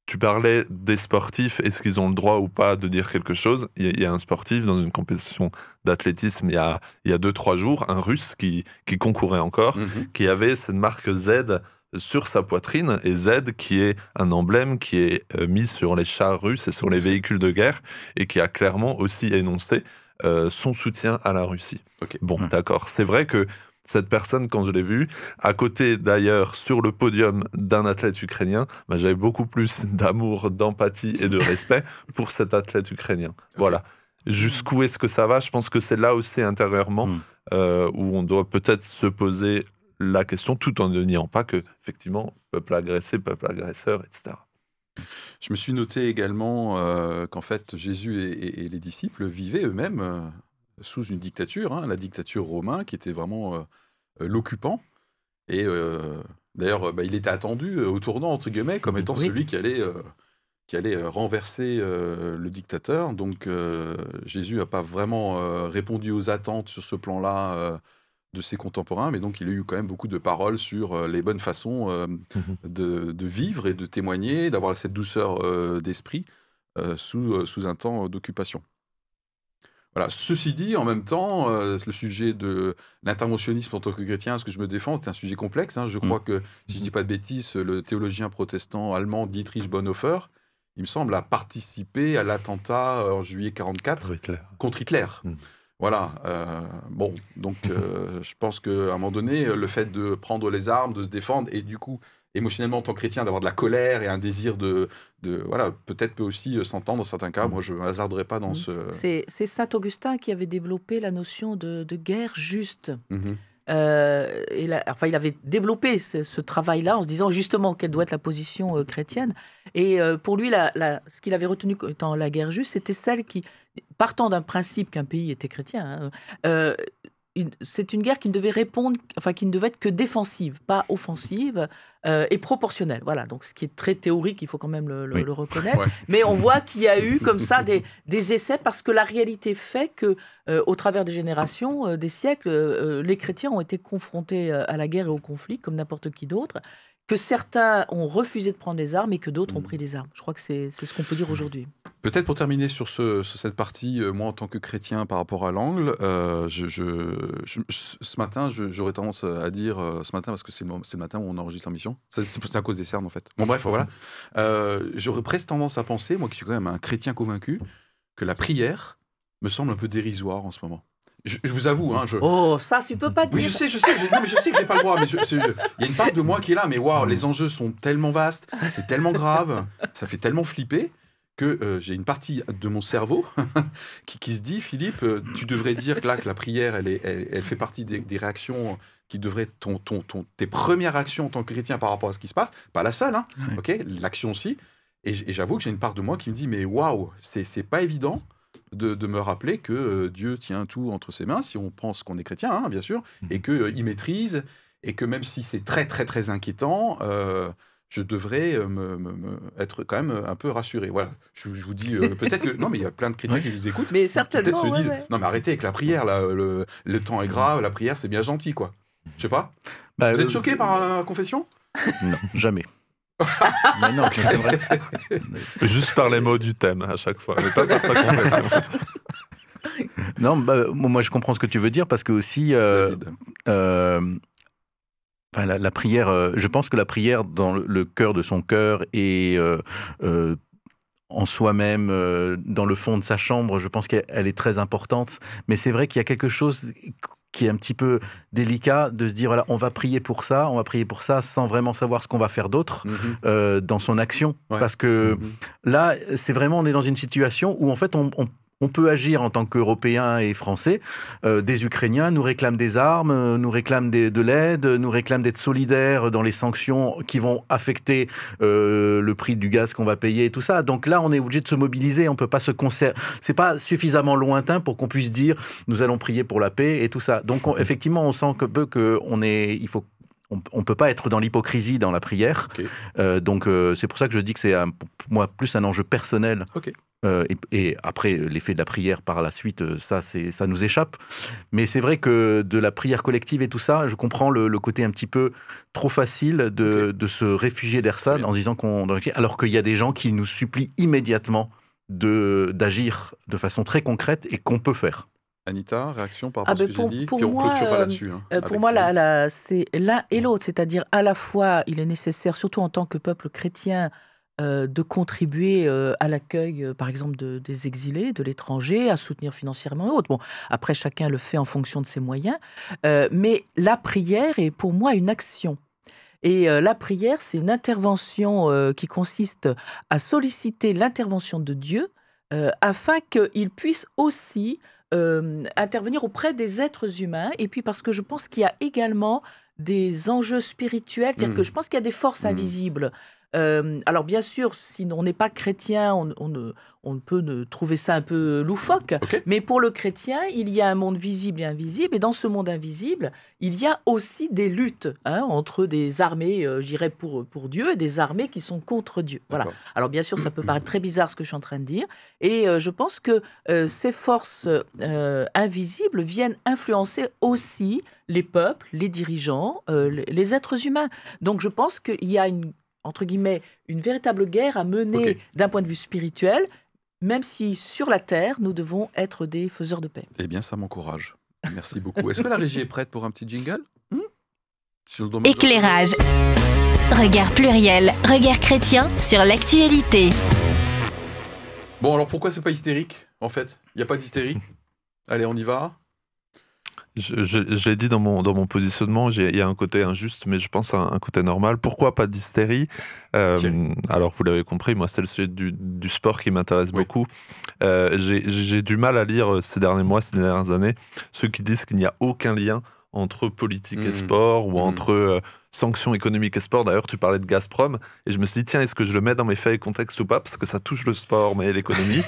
Tu parlais des sportifs, est-ce qu'ils ont le droit ou pas de dire quelque chose? Il y a un sportif dans une compétition d'athlétisme il y a 2-3 jours, un Russe qui concourait encore, qui avait cette marque Z sur sa poitrine, et Z qui est un emblème qui est mis sur les chars russes et sur les véhicules de guerre, et qui a clairement aussi énoncé son soutien à la Russie. Bon, d'accord, c'est vrai que cette personne, quand je l'ai vue, à côté d'ailleurs sur le podium d'un athlète ukrainien, j'avais beaucoup plus d'amour, d'empathie et de respect pour cet athlète ukrainien. Voilà. Jusqu'où est-ce que ça va? Je pense que c'est là aussi intérieurement où on doit peut-être se poser la question, tout en ne niant pas que, effectivement, peuple agressé, peuple agresseur, etc. Je me suis noté également qu'en fait, Jésus et les disciples vivaient eux-mêmes sous une dictature, hein, la dictature romaine, qui était vraiment l'occupant. Et d'ailleurs, il était attendu au tournant, entre guillemets, comme étant celui qui allait renverser le dictateur. Donc Jésus n'a pas vraiment répondu aux attentes sur ce plan-là de ses contemporains, mais donc il a eu quand même beaucoup de paroles sur les bonnes façons de vivre et de témoigner, d'avoir cette douceur d'esprit sous un temps d'occupation. Voilà. Ceci dit, en même temps, le sujet de l'interventionnisme en tant que chrétien, ce que je me défends, c'est un sujet complexe. Hein. Je crois que, si je ne dis pas de bêtises, le théologien protestant allemand Dietrich Bonhoeffer, il me semble, a participé à l'attentat en juillet 1944 contre Hitler. Voilà. Donc je pense qu'à un moment donné, le fait de prendre les armes, de se défendre, et du coup, émotionnellement, en tant que chrétien, d'avoir de la colère et un désir voilà, peut-être peut aussi s'entendre dans certains cas. Moi, je ne hasarderais pas dans ce... C'est saint Augustin qui avait développé la notion de guerre juste. Il avait développé ce travail-là en se disant justement quelle doit être la position chrétienne. Et pour lui, ce qu'il avait retenu étant la guerre juste, c'était celle qui, partant d'un principe qu'un pays était chrétien, c'est une guerre qui ne devait qui ne devait être que défensive, pas offensive, et proportionnelle. Voilà, donc ce qui est très théorique, il faut quand même le reconnaître. Mais on voit qu'il y a eu comme ça des essais, parce que la réalité fait que, au travers des générations, des siècles, les chrétiens ont été confrontés à la guerre et au conflit, comme n'importe qui d'autre, que certains ont refusé de prendre les armes et que d'autres ont pris les armes. Je crois que c'est ce qu'on peut dire aujourd'hui. Peut-être pour terminer sur cette partie, moi en tant que chrétien par rapport à l'angle, ce matin, j'aurais tendance à dire, ce matin, parce que c'est le matin où on enregistre l'émission, c'est à cause des cernes en fait. Bon bref, voilà. J'aurais presque tendance à penser, moi qui suis quand même un chrétien convaincu, que la prière me semble un peu dérisoire en ce moment. je vous avoue, hein, Oh, ça, tu peux pas dire. Oui, je sais, non, mais je sais que j'ai pas le droit, mais il y a une part de moi qui est là, mais waouh, les enjeux sont tellement vastes, c'est tellement grave, ça fait tellement flipper que j'ai une partie de mon cerveau qui se dit, Philippe, tu devrais dire que là, que la prière, elle fait partie des réactions qui devraient tes premières réactions en tant que chrétien par rapport à ce qui se passe, pas la seule, hein, ok, l'action aussi, et j'avoue que j'ai une part de moi qui me dit, mais waouh, c'est pas évident de me rappeler que Dieu tient tout entre ses mains, si on pense qu'on est chrétien, hein, bien sûr, et qu'il maîtrise, et que même si c'est très, très, très inquiétant, je devrais être quand même un peu rassuré. Voilà, je vous dis, peut-être que... Non, mais il y a plein de chrétiens qui nous écoutent. Mais certainement, peut-être se disent, non, mais arrêtez avec la prière, là, le temps est grave, la prière, c'est bien gentil, quoi. Je sais pas. Vous êtes choqué par la confession? Non, jamais. Mais non, c'est vrai. Juste par les mots du thème à chaque fois, mais pas par ta confession. Non, moi je comprends ce que tu veux dire parce que aussi, la prière, je pense que la prière dans le cœur de son cœur et en soi-même, dans le fond de sa chambre, je pense qu'elle est très importante. Mais c'est vrai qu'il y a quelque chose qui est un petit peu délicat de se dire, voilà, on va prier pour ça, sans vraiment savoir ce qu'on va faire d'autre dans son action. Ouais. Parce que là, c'est vraiment, on est dans une situation où en fait, on peut agir en tant qu'Européens et Français. Des Ukrainiens nous réclament des armes, nous réclament de l'aide, nous réclament d'être solidaires dans les sanctions qui vont affecter le prix du gaz qu'on va payer et tout ça. Donc là, on est obligé de se mobiliser. On peut pas c'est pas suffisamment lointain pour qu'on puisse dire nous allons prier pour la paix et tout ça. Donc effectivement, on sent on ne peut pas être dans l'hypocrisie dans la prière. Okay. Donc c'est pour ça que je dis que c'est pour moi plus un enjeu personnel. Okay. Et après, l'effet de la prière par la suite, ça nous échappe. Mais c'est vrai que de la prière collective et tout ça, je comprends le côté un petit peu trop facile de se réfugier derrière ça en disant alors qu'il y a des gens qui nous supplient immédiatement d'agir de façon très concrète et qu'on peut faire. Anita, réaction par rapport à ce que j'ai dit, puis on clôture pas là-dessus. Pour moi, c'est l'un et l'autre, c'est-à-dire à la fois, il est nécessaire, surtout en tant que peuple chrétien, de contribuer à l'accueil, par exemple, des exilés, de l'étranger, à soutenir financièrement et autres. Bon, après, chacun le fait en fonction de ses moyens, mais la prière est pour moi une action. Et la prière, c'est une intervention qui consiste à solliciter l'intervention de Dieu afin qu'il puisse aussi intervenir auprès des êtres humains. Et puis parce que je pense qu'il y a également des enjeux spirituels, c'est-à-dire que je pense qu'il y a des forces invisibles. Alors bien sûr, si on n'est pas chrétien, on peut trouver ça un peu loufoque, mais pour le chrétien, il y a un monde visible et invisible, et dans ce monde invisible, il y a aussi des luttes entre des armées, je dirais, pour Dieu, et des armées qui sont contre Dieu. Voilà. Alors bien sûr, ça peut paraître très bizarre ce que je suis en train de dire, et je pense que ces forces invisibles viennent influencer aussi les peuples, les dirigeants, les êtres humains. Donc je pense qu'il y a entre guillemets, une véritable guerre à mener d'un point de vue spirituel, même si sur la terre, nous devons être des faiseurs de paix. Eh bien, ça m'encourage. Merci beaucoup. Est-ce que la régie est prête pour un petit jingle Éclairage. Regard pluriel, regard chrétien sur l'actualité. Bon, alors pourquoi c'est pas hystérique, en fait? Il n'y a pas d'hystérie? Allez, on y va. Je l'ai dit dans mon positionnement, il y a un côté injuste, mais je pense à un côté normal. Pourquoi pas d'hystérie? Alors, vous l'avez compris, moi, c'est le sujet du sport qui m'intéresse beaucoup. J'ai du mal à lire ces derniers mois, ces dernières années, ceux qui disent qu'il n'y a aucun lien entre politique et sport, ou entre sanctions économiques et sport. D'ailleurs, tu parlais de Gazprom, et je me suis dit, tiens, est-ce que je le mets dans mes faits et contexte ou pas? Parce que ça touche le sport, mais l'économie.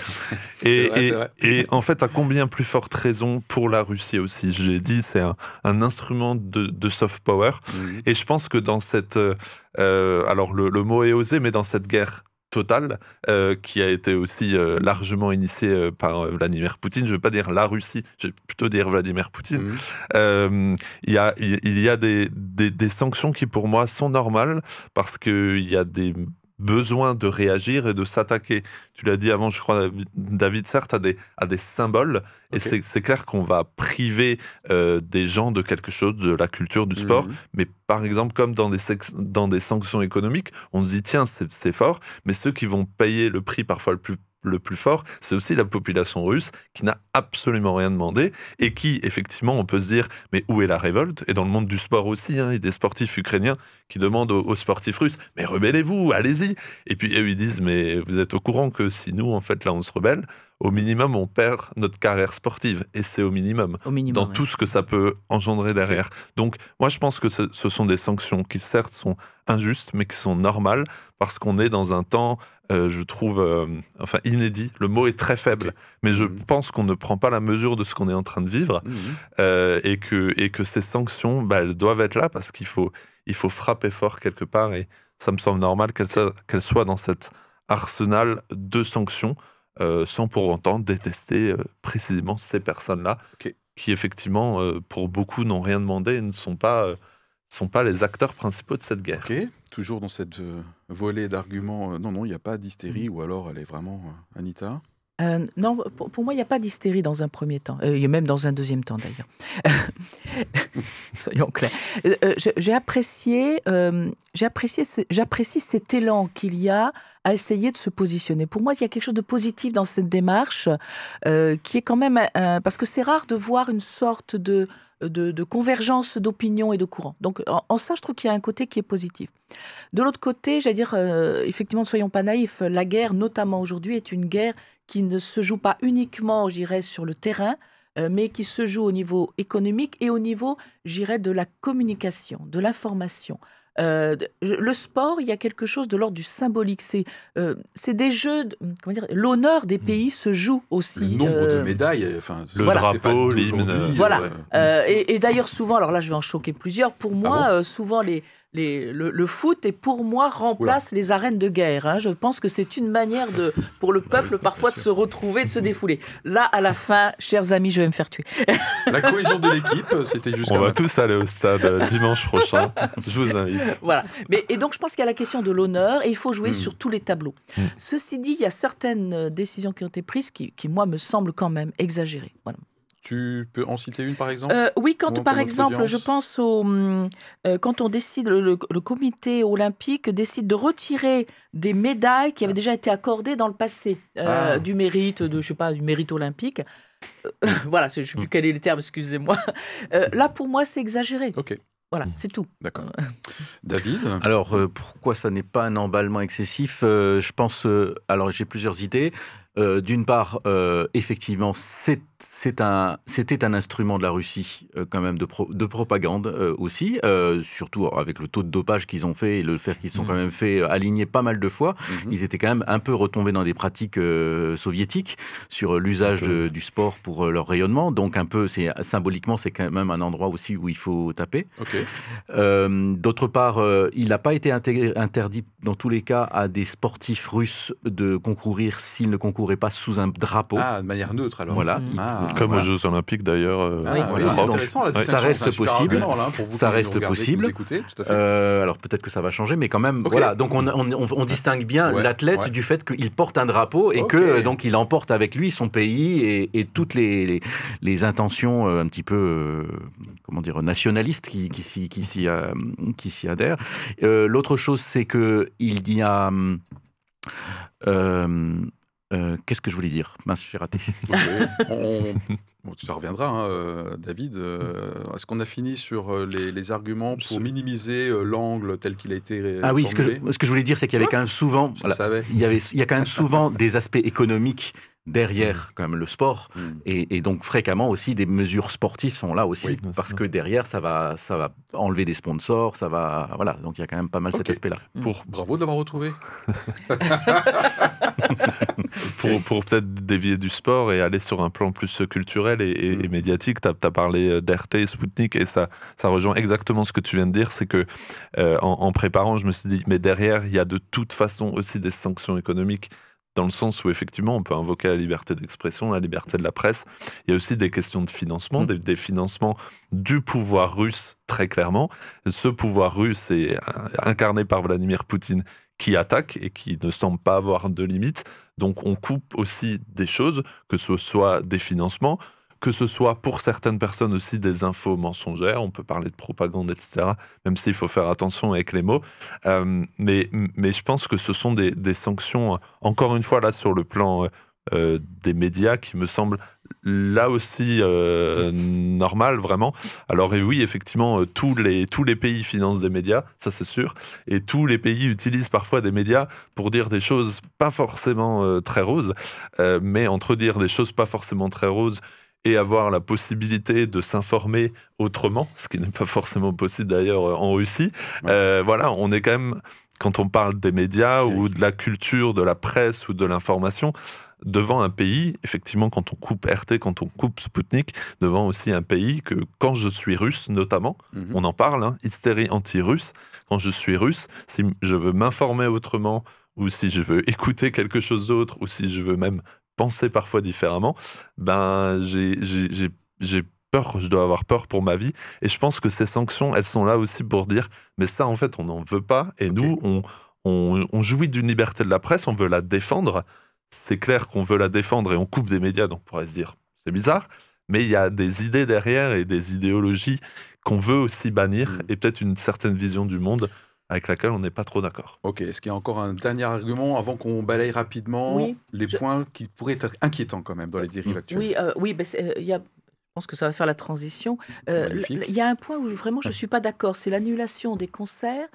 Et en fait, à combien plus forte raison pour la Russie aussi? Je l'ai dit, c'est un instrument de soft power. Et je pense que dans cette... alors, le mot est osé, mais dans cette guerre totale, qui a été aussi largement initiée par Vladimir Poutine. Je ne veux pas dire la Russie, je vais plutôt dire Vladimir Poutine. Il y a des sanctions qui, pour moi, sont normales, parce qu'il y a des besoin de réagir et de s'attaquer. Tu l'as dit avant, je crois, David, certes, à des symboles. Et c'est clair qu'on va priver des gens de quelque chose, de la culture, du sport. Mais par exemple, comme dans des sanctions économiques, on se dit, tiens, c'est fort. Mais ceux qui vont payer le prix parfois le plus fort, c'est aussi la population russe qui n'a absolument rien demandé et qui, effectivement, on peut se dire, mais où est la révolte? Et dans le monde du sport aussi, il y a des sportifs ukrainiens qui demandent aux sportifs russes, mais rebellez-vous, allez-y. Et puis eux, ils disent, mais vous êtes au courant que si nous, en fait, là, on se rebelle, au minimum, on perd notre carrière sportive. Et c'est au minimum, dans tout ce que ça peut engendrer derrière. Donc, moi, je pense que ce sont des sanctions qui, certes, sont injustes, mais qui sont normales, parce qu'on est dans un temps, je trouve, inédit. Le mot est très faible, mais je pense qu'on ne prend pas la mesure de ce qu'on est en train de vivre, et que ces sanctions, elles doivent être là, parce qu'il faut frapper fort quelque part, et ça me semble normal qu'elles soient dans cet arsenal de sanctions, sans pour autant détester précisément ces personnes-là, qui effectivement, pour beaucoup, n'ont rien demandé et ne sont pas les acteurs principaux de cette guerre. Toujours dans cette volée d'arguments, non, il n'y a pas d'hystérie, ou alors elle est vraiment... Anita? Non, pour moi, il n'y a pas d'hystérie dans un premier temps, et même dans un deuxième temps d'ailleurs. Soyons clairs. J'apprécie cet élan qu'il y a à essayer de se positionner. Pour moi, il y a quelque chose de positif dans cette démarche, qui est quand même... parce que c'est rare de voir une sorte de convergence d'opinions et de courants. Donc, en ça, je trouve qu'il y a un côté qui est positif. De l'autre côté, j'allais dire, effectivement, ne soyons pas naïfs, la guerre, notamment aujourd'hui, est une guerre qui ne se joue pas uniquement, je dirais, sur le terrain, mais qui se joue au niveau économique et au niveau, je dirais, de la communication, de l'information. Le sport, il y a quelque chose de l'ordre du symbolique. C'est des jeux, comment dire, l'honneur des pays se joue aussi. Le nombre de médailles, le drapeau, l'hymne. Voilà. Et d'ailleurs, souvent, alors là, je vais en choquer plusieurs. Pour moi, souvent, le foot, et pour moi, remplace les arènes de guerre. Je pense que c'est une manière pour le peuple parfois de se retrouver, de se défouler. Là, à la fin, chers amis, je vais me faire tuer. La cohésion de l'équipe, c'était jusqu'à... On va tous aller au stade dimanche prochain. Je vous invite. Voilà. Et donc, je pense qu'il y a la question de l'honneur, et il faut jouer sur tous les tableaux. Ceci dit, il y a certaines décisions qui ont été prises qui, moi, me semblent quand même exagérées. Voilà. Tu peux en citer une, par exemple? Oui, par exemple, je pense quand on décide, le comité olympique décide de retirer des médailles qui avaient déjà été accordées dans le passé, du mérite, du mérite olympique. Voilà, je ne sais plus quel est le terme, excusez-moi. Là, pour moi, c'est exagéré. Voilà, c'est tout. D'accord. David? Alors, pourquoi ça n'est pas un emballement excessif? Je pense... alors, j'ai plusieurs idées. D'une part, effectivement, c'était un instrument de la Russie, quand même, de propagande aussi, surtout avec le taux de dopage qu'ils ont fait et le fait qu'ils sont quand même fait aligner pas mal de fois. Ils étaient quand même un peu retombés dans des pratiques soviétiques sur l'usage du sport pour leur rayonnement. Donc, symboliquement, c'est quand même un endroit aussi où il faut taper. D'autre part, il n'a pas été interdit, dans tous les cas, à des sportifs russes de concourir s'ils ne concouraient pas sous un drapeau. De manière neutre, alors. Voilà. Comme aux Jeux Olympiques, d'ailleurs. C'est intéressant, la distinction. Ça reste possible. Ça reste possible. Alors, peut-être que ça va changer, mais quand même, voilà. Donc, on distingue bien l'athlète du fait qu'il porte un drapeau et que, donc, il emporte avec lui son pays et toutes les intentions un petit peu, comment dire, nationalistes qui s'y adhèrent. L'autre chose, c'est que il y a... qu'est-ce que je voulais dire? Mince, j'ai raté. Ça reviendra, David. Est-ce qu'on a fini sur les arguments pour minimiser l'angle tel qu'il a été Ah oui, formulé? ce que je voulais dire, c'est qu'il y avait quand même souvent... il y a quand même souvent des aspects économiques derrière quand même le sport, et donc fréquemment aussi des mesures sportives sont là aussi, parce que derrière ça va enlever des sponsors, voilà, donc il y a quand même pas mal cet aspect-là. Bravo de l'avoir retrouvé. Pour peut-être dévier du sport et aller sur un plan plus culturel et médiatique, tu as parlé d'RT, Sputnik, et ça rejoint exactement ce que tu viens de dire, c'est que en préparant, je me suis dit, mais derrière, il y a de toute façon aussi des sanctions économiques, dans le sens où effectivement on peut invoquer la liberté d'expression, la liberté de la presse. Il y a aussi des questions de financement, des financements du pouvoir russe, très clairement. Ce pouvoir russe est incarné par Vladimir Poutine, qui attaque et qui ne semble pas avoir de limites. Donc on coupe aussi des choses, que ce soit des financements, que ce soit pour certaines personnes aussi des infos mensongères, on peut parler de propagande, etc., même s'il faut faire attention avec les mots. Mais je pense que ce sont des sanctions, encore une fois, là, sur le plan des médias, qui me semblent là aussi normal, vraiment. Alors et oui, effectivement, tous les pays financent des médias, ça c'est sûr, et tous les pays utilisent parfois des médias pour dire des choses pas forcément très roses, mais entre dire des choses pas forcément très roses et avoir la possibilité de s'informer autrement, ce qui n'est pas forcément possible d'ailleurs en Russie, voilà, on est quand même, quand on parle des médias ou de la culture, de la presse ou de l'information, devant un pays, effectivement, quand on coupe RT, quand on coupe Sputnik, devant aussi un pays que, quand je suis russe, notamment, on en parle, hein, hystérie anti-russe, quand je suis russe, si je veux m'informer autrement, ou si je veux écouter quelque chose d'autre, ou si je veux même penser parfois différemment, ben j'ai peur, je dois avoir peur pour ma vie, et je pense que ces sanctions, elles sont là aussi pour dire, mais ça, en fait, on n'en veut pas, et nous, on jouit d'une liberté de la presse, on veut la défendre. C'est clair qu'on veut la défendre et on coupe des médias, donc on pourrait se dire, c'est bizarre, mais il y a des idées derrière et des idéologies qu'on veut aussi bannir, et peut-être une certaine vision du monde avec laquelle on n'est pas trop d'accord. Ok, est-ce qu'il y a encore un dernier argument avant qu'on balaye rapidement les points qui pourraient être inquiétants quand même dans les dérives actuelles? Oui, y a... Je pense que ça va faire la transition. Il y a un point où vraiment je ne suis pas d'accord, c'est l'annulation des concerts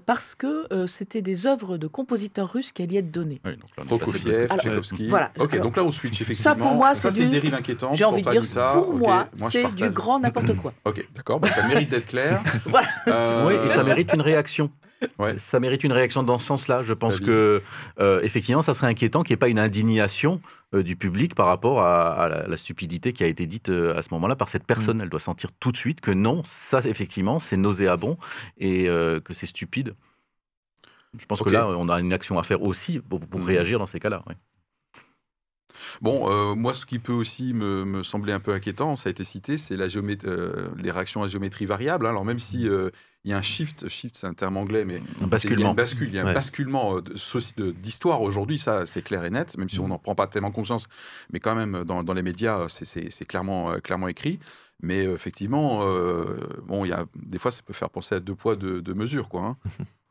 parce que c'était des œuvres de compositeurs russes qui allaient être données. Oui, Prokofiev, Tchaïkovski. Voilà. Ok, donc là on switch effectivement. Ça pour moi c'est une dérive inquiétante. J'ai envie de dire, pour moi, moi c'est du grand n'importe quoi. Ok, d'accord, ça mérite d'être clair. Oui, et ça mérite une réaction. Ouais. Ça mérite une réaction dans ce sens-là. Je pense que, effectivement, ça serait inquiétant qu'il n'y ait pas une indignation du public par rapport à la stupidité qui a été dite à ce moment-là par cette personne. Elle doit sentir tout de suite que non, ça, effectivement, c'est nauséabond et que c'est stupide. Je pense que là, on a une action à faire aussi pour réagir dans ces cas-là. Ouais. Bon, moi, ce qui peut aussi me sembler un peu inquiétant, ça a été cité, c'est les réactions à géométrie variable. Alors, même si il y a un shift, c'est un terme anglais, mais un basculement. Il y a un basculement d'histoire aujourd'hui, ça, c'est clair et net, même si on n'en prend pas tellement conscience, mais quand même, dans les médias, c'est clairement écrit. Mais effectivement, bon, des fois, ça peut faire penser à deux poids, deux mesures, quoi. Hein.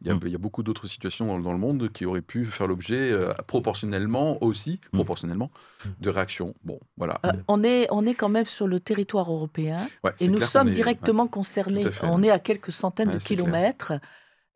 Il y a beaucoup d'autres situations dans le monde qui auraient pu faire l'objet proportionnellement de réactions. Bon, voilà. On est quand même sur le territoire européen et nous sommes directement concernés. On est à quelques centaines de kilomètres.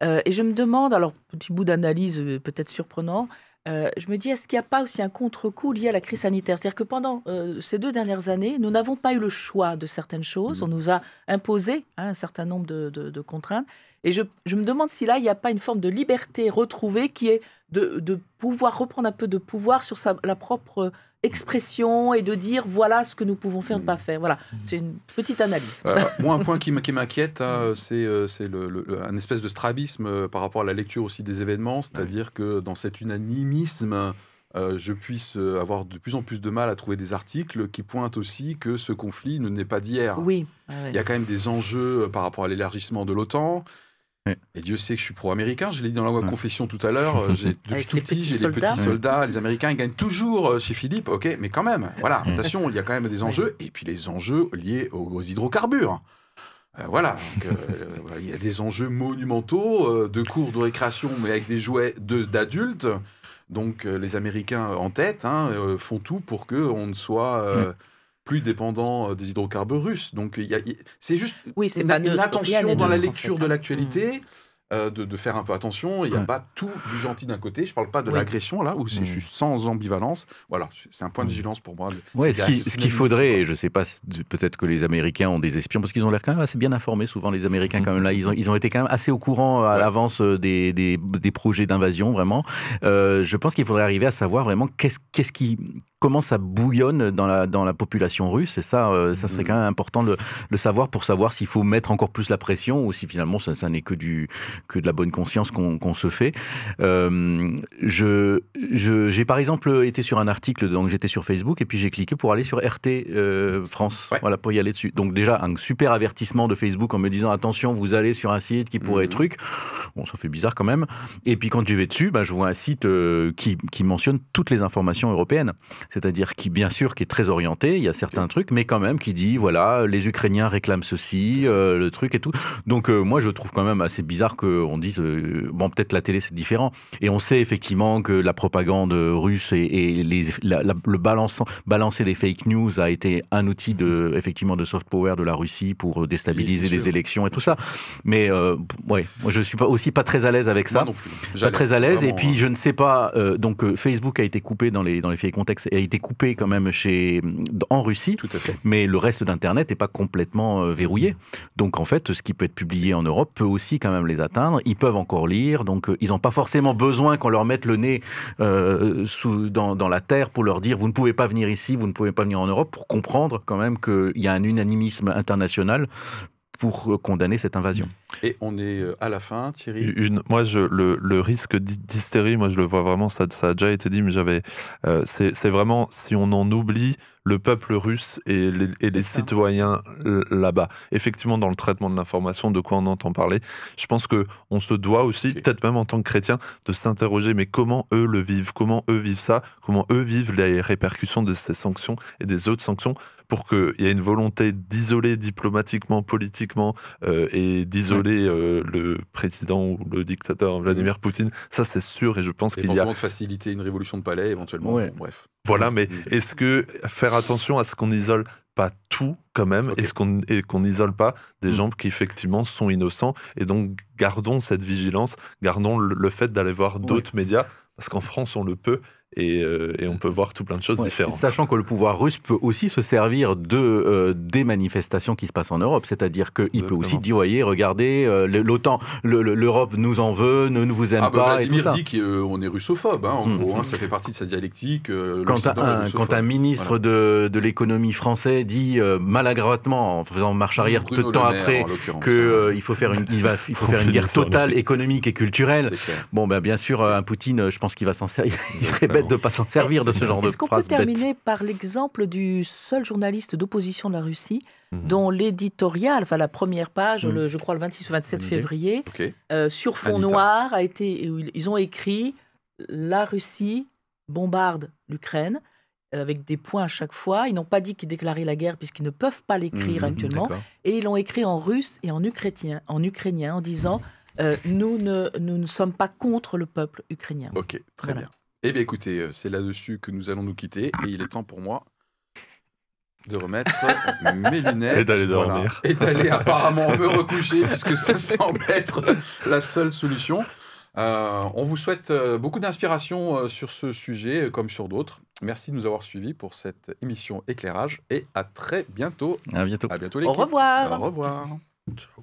Et je me demande, alors petit bout d'analyse peut-être surprenant, je me dis, est-ce qu'il n'y a pas aussi un contre-coup lié à la crise sanitaire? C'est-à-dire que pendant ces 2 dernières années, nous n'avons pas eu le choix de certaines choses. On nous a imposé un certain nombre de contraintes. Et je me demande si là, il n'y a pas une forme de liberté retrouvée qui est de pouvoir reprendre un peu de pouvoir sur la propre expression et de dire voilà ce que nous pouvons faire, ne pas faire. Voilà, c'est une petite analyse. Moi, un point qui m'inquiète, c'est un espèce de strabisme par rapport à la lecture aussi des événements, c'est-à-dire que dans cet unanimisme, je puisse avoir de plus en plus de mal à trouver des articles qui pointent aussi que ce conflit ne naît pas d'hier. Oui. Il y a quand même des enjeux par rapport à l'élargissement de l'OTAN. Et Dieu sait que je suis pro-américain, je l'ai dit dans la confession tout à l'heure, depuis tout petit, j'ai des petits soldats, les Américains ils gagnent toujours chez Philippe, ok, mais quand même, voilà, attention, il y a quand même des enjeux, et puis les enjeux liés aux hydrocarbures. Voilà, il y a des enjeux monumentaux de cours de récréation, mais avec des jouets d'adultes, donc les Américains en tête font tout pour qu'on ne soit... plus dépendant des hydrocarbures russes. Donc, c'est juste une attention dans la lecture de l'actualité, de faire un peu attention. Il n'y a pas tout du gentil d'un côté. Je ne parle pas de l'agression, là, où je suis sans ambivalence. Voilà, c'est un point de vigilance pour moi. Ce qu'il faudrait, et je ne sais pas, peut-être que les Américains ont des espions, parce qu'ils ont l'air quand même assez bien informés, souvent, les Américains, quand même, là. Ils ont été quand même assez au courant à l'avance des projets d'invasion, vraiment. Je pense qu'il faudrait arriver à savoir vraiment comment ça bouillonne dans la population russe, et ça serait quand même important de le savoir pour savoir s'il faut mettre encore plus la pression ou si finalement ça n'est que du que de la bonne conscience qu'on se fait. J'ai par exemple été sur un article, donc j'étais sur Facebook et puis j'ai cliqué pour aller sur RT France, voilà, pour y aller dessus. Donc déjà un super avertissement de Facebook en me disant attention, vous allez sur un site qui pourrait être truc. Bon, ça fait bizarre quand même. Et puis quand je vais dessus, je vois un site qui mentionne toutes les informations européennes. C'est-à-dire qui, bien sûr, qui est très orienté, il y a certains trucs, mais quand même qui dit, voilà, les Ukrainiens réclament ceci, le truc et tout. Donc moi, je trouve quand même assez bizarre qu'on dise, bon, peut-être la télé, c'est différent. Et on sait effectivement que la propagande russe et le balancer les fake news a été un outil effectivement de soft power de la Russie pour déstabiliser les élections et tout ça. Mais ouais, moi, je suis pas très à l'aise avec ça. Moi non plus. Pas très à l'aise. Et puis, je ne sais pas, donc Facebook a été coupé dans les faits contextes, a été coupé quand même en Russie. Tout à fait. Mais le reste d'Internet n'est pas complètement verrouillé. Donc, en fait, ce qui peut être publié en Europe peut aussi quand même les atteindre. Ils peuvent encore lire. Donc, ils n'ont pas forcément besoin qu'on leur mette le nez dans la terre pour leur dire vous ne pouvez pas venir ici, vous ne pouvez pas venir en Europe, pour comprendre quand même qu'il y a un unanimisme international pour condamner cette invasion. Et on est à la fin, Thierry. Moi, le risque d'hystérie, moi je le vois vraiment, ça a déjà été dit, mais c'est vraiment, si on en oublie le peuple russe et les citoyens là-bas. Effectivement, dans le traitement de l'information, de quoi on entend parler, je pense qu'on se doit aussi, peut-être même en tant que chrétien, de s'interroger, mais comment eux le vivent, comment eux vivent ça, comment eux vivent les répercussions de ces sanctions et des autres sanctions, pour qu'il y ait une volonté d'isoler diplomatiquement, politiquement, et d'isoler le président ou le dictateur Vladimir Poutine. Ça, c'est sûr, et je pense qu'il y a... de faciliter une révolution de palais, éventuellement. Ouais. Bon, bref. Voilà, mais est-ce que faire attention à ce qu'on n'isole pas tout, quand même, et qu'on n'isole pas des gens qui, effectivement, sont innocents, et donc gardons cette vigilance, gardons le fait d'aller voir d'autres médias, parce qu'en France, on le peut, et on peut voir tout plein de choses différentes. Sachant que le pouvoir russe peut aussi se servir des manifestations qui se passent en Europe, c'est-à-dire qu'il peut aussi dire, voyez, regardez, l'OTAN, l'Europe nous en veut, ne vous aime pas. Vladimir dit qu'on est russophobe, en gros, ça fait partie de sa dialectique. Quand un ministre de l'économie français dit maladroitement, en faisant marche arrière peu de temps après, qu'il faut faire une guerre totale économique et culturelle, bon, bien sûr, un Poutine, je pense qu'il va s'en servir. Il serait bête de ne pas s'en servir de ce genre de phrase. Est-ce qu'on peut terminer par l'exemple du seul journaliste d'opposition de la Russie, dont l'éditorial, enfin la première page, je crois le 26 ou 27 février, sur fond noir, ils ont écrit « La Russie bombarde l'Ukraine », avec des points à chaque fois. Ils n'ont pas dit qu'ils déclaraient la guerre puisqu'ils ne peuvent pas l'écrire actuellement. Et ils l'ont écrit en russe et en ukrainien en disant nous ne sommes pas contre le peuple ukrainien. Ok, très bien. Eh bien écoutez, c'est là-dessus que nous allons nous quitter, et il est temps pour moi de remettre mes lunettes. Et d'aller dormir. Et d'aller apparemment me recoucher, puisque ça semble être la seule solution. On vous souhaite beaucoup d'inspiration sur ce sujet, comme sur d'autres. Merci de nous avoir suivis pour cette émission Éclairage, et à très bientôt. À bientôt. À bientôt l'équipe. Au revoir. Au revoir. Ciao.